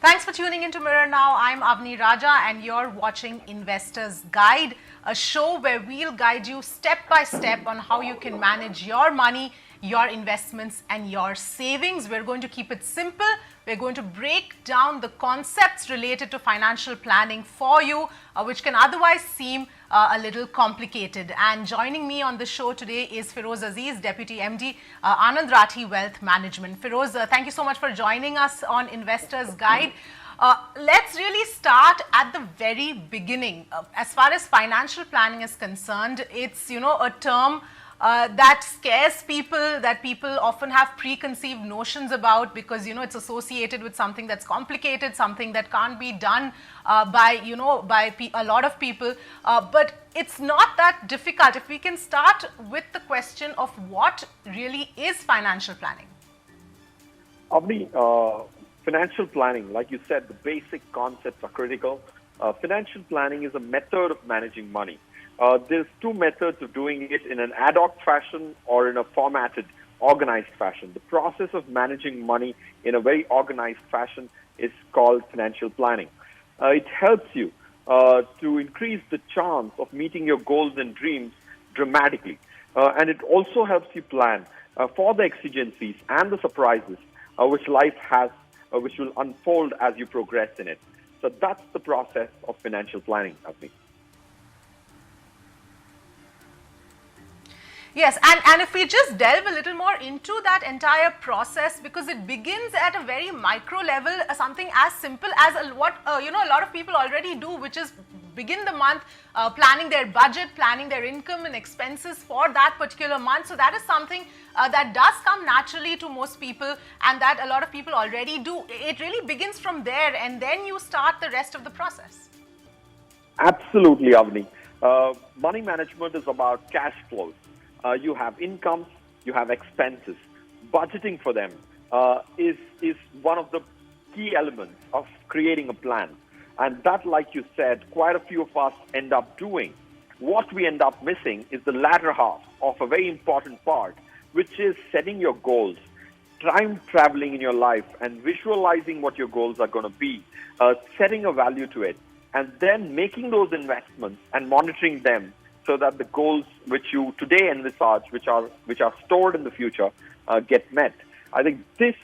Thanks for tuning into Mirror Now. I'm Avni Raja and you're watching Investor's Guide, a show where we'll guide you step by step on how you can manage your money, your investments and your savings. We're going to keep it simple. We're going to break down the concepts related to financial planning for you, which can otherwise seem a little complicated. And joining me on the show today is Feroz Aziz, Deputy MD, Anand Rathi Wealth Management. Feroz, thank you so much for joining us on Investor's Guide. Let's really start at the very beginning. As far as financial planning is concerned, it's, a term that scares people, that people often have preconceived notions about because, it's associated with something that's complicated, something that can't be done by a lot of people. But it's not that difficult. If we can start with the question of what really is financial planning. Avni, financial planning, like you said, the basic concepts are critical. Financial planning is a method of managing money. There's two methods of doing it in an ad hoc fashion or in a formatted, organized fashion. The process of managing money in a very organized fashion is called financial planning. It helps you to increase the chance of meeting your goals and dreams dramatically. And it also helps you plan for the exigencies and the surprises which life has, which will unfold as you progress in it. So that's the process of financial planning, I think. Yes, and if we just delve a little more into that entire process, because it begins at a very micro level, something as simple as what a lot of people already do, which is begin the month planning their budget, planning their income and expenses for that particular month. So that is something that does come naturally to most people and that a lot of people already do. It really begins from there and then you start the rest of the process. Absolutely, Avni. Money management is about cash flows. You have incomes, you have expenses. Budgeting for them is one of the key elements of creating a plan. And that, like you said, quite a few of us end up doing. What we end up missing is the latter half of a very important part, which is setting your goals, time traveling in your life and visualizing what your goals are going to be, setting a value to it, and then making those investments and monitoring them so that the goals which you today envisage, which are stored in the future, get met. I think this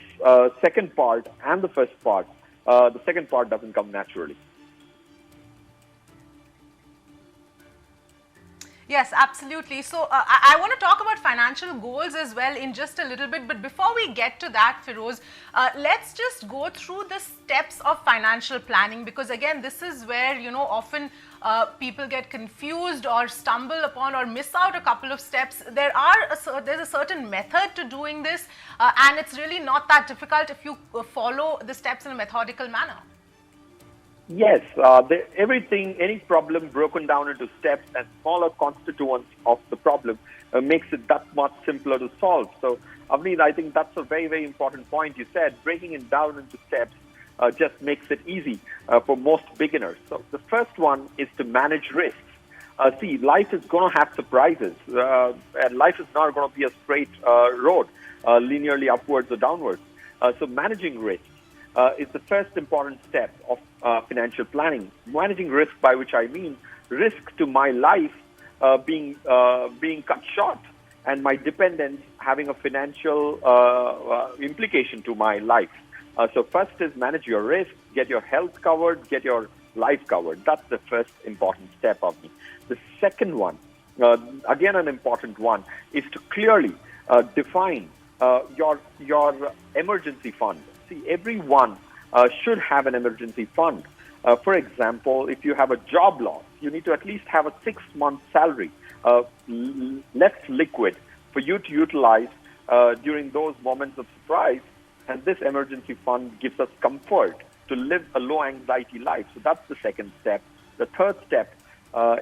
second part and the first part, the second part doesn't come naturally. Yes, absolutely. So I want to talk about financial goals as well in just a little bit. But before we get to that, Feroz, let's just go through the steps of financial planning, because again, this is where, often people get confused or stumble upon or miss out a couple of steps. There's a certain method to doing this, and it's really not that difficult if you follow the steps in a methodical manner. Yes, any problem broken down into steps and smaller constituents of the problem makes it that much simpler to solve. So, Avneet, I think that's a very, very important point you said. Breaking it down into steps just makes it easy for most beginners. So the first one is to manage risks. See, life is going to have surprises, and life is not going to be a straight road, linearly upwards or downwards. So managing risks is the first important step of financial planning. Managing risk, by which I mean risk to my life being cut short and my dependents having a financial implication to my life. So first is manage your risk, get your health covered, get your life covered. That's the first important step of me. The second one, again an important one, is to clearly define your emergency fund. See, everyone should have an emergency fund. For example, if you have a job loss, you need to at least have a 6-month salary left liquid for you to utilize during those moments of surprise. And this emergency fund gives us comfort to live a low anxiety life. So that's the second step. The third step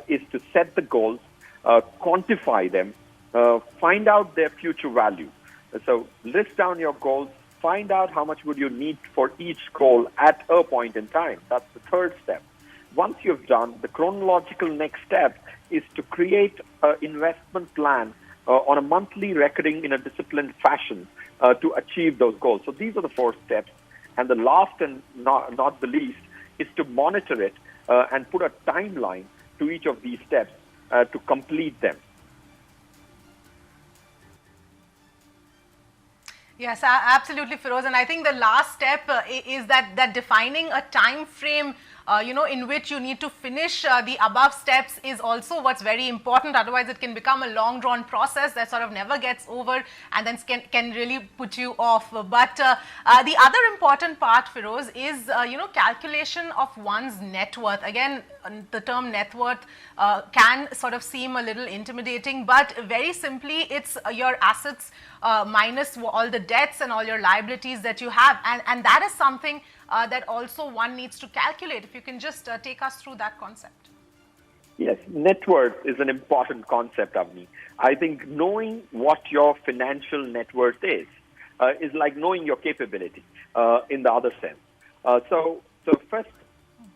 is to set the goals, quantify them, find out their future value. So list down your goals, find out how much would you need for each goal at a point in time. That's the third step. Once you've done, the chronological next step is to create an investment plan on a monthly recurring in a disciplined fashion to achieve those goals. So these are the 4 steps. And the last and not the least is to monitor it and put a timeline to each of these steps to complete them. Yes, absolutely, Feroz. And I think the last step is that defining a time frame, in which you need to finish the above steps is also what's very important. Otherwise, it can become a long drawn process that sort of never gets over and then can really put you off. But the other important part, Feroz, is, calculation of one's net worth. Again, the term net worth can sort of seem a little intimidating, but very simply, it's your assets minus all the debts and all your liabilities that you have. And that is something that also one needs to calculate. If you can just take us through that concept. Yes, net worth is an important concept, Avni. I think knowing what your financial net worth is like knowing your capability in the other sense. So first,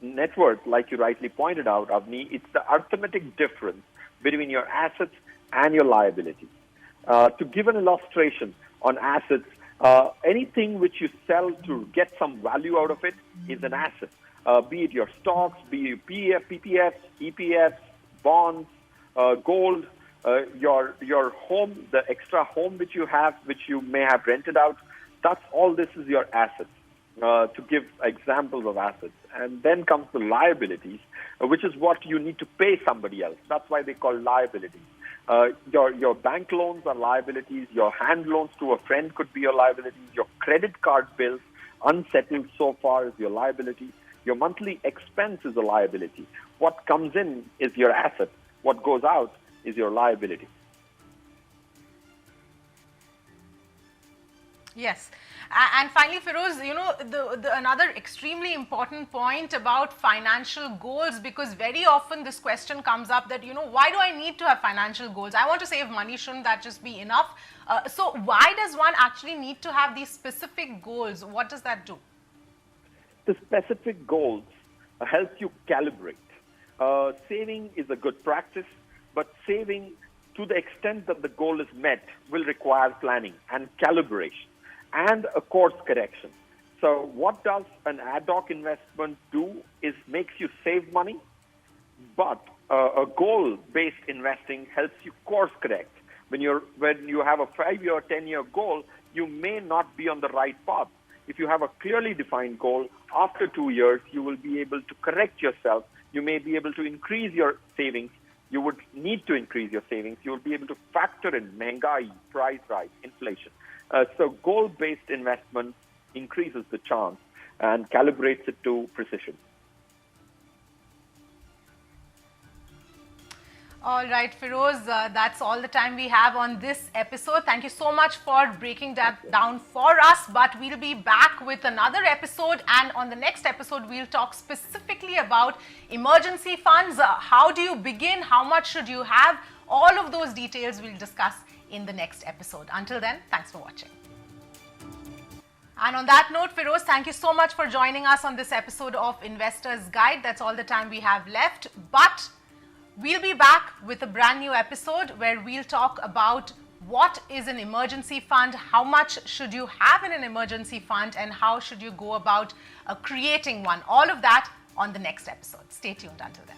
net worth, like you rightly pointed out, Avni, it's the arithmetic difference between your assets and your liabilities. To give an illustration on assets, anything which you sell to get some value out of it is an asset. Be it your stocks, be it PPFs, EPFs, bonds, gold, your home, the extra home which you have, which you may have rented out. That's all. This is your assets. To give examples of assets. And then comes the liabilities, which is what you need to pay somebody else. That's why they call liabilities. Your bank loans are liabilities. Your hand loans to a friend could be your liabilities. Your credit card bills, unsettled so far, is your liability. Your monthly expense is a liability. What comes in is your asset. What goes out is your liability. Yes. And finally, Feroz, another extremely important point about financial goals, because very often this question comes up that, why do I need to have financial goals? I want to save money. Shouldn't that just be enough? So why does one actually need to have these specific goals? What does that do? The specific goals help you calibrate. Saving is a good practice, but saving to the extent that the goal is met will require planning and calibration and a course correction. So what does an ad hoc investment do is makes you save money, but a goal-based investing helps you course correct. When you have a 5-year, 10-year goal, you may not be on the right path. If you have a clearly defined goal, after 2 years, you will be able to correct yourself. You may be able to increase your savings. You would need to increase your savings. You will be able to factor in Mengai, price rise, inflation. So goal-based investment increases the chance and calibrates it to precision. All right, Feroz, that's all the time we have on this episode. Thank you so much for breaking that down for us. But we'll be back with another episode. And on the next episode, we'll talk specifically about emergency funds. How do you begin? How much should you have? All of those details we'll discuss in the next episode. Until then, thanks for watching. And on that note, Feroz, thank you so much for joining us on this episode of Investors Guide. That's all the time we have left. But we'll be back with a brand new episode where we'll talk about what is an emergency fund, how much should you have in an emergency fund, and how should you go about creating one. All of that on the next episode. Stay tuned until then.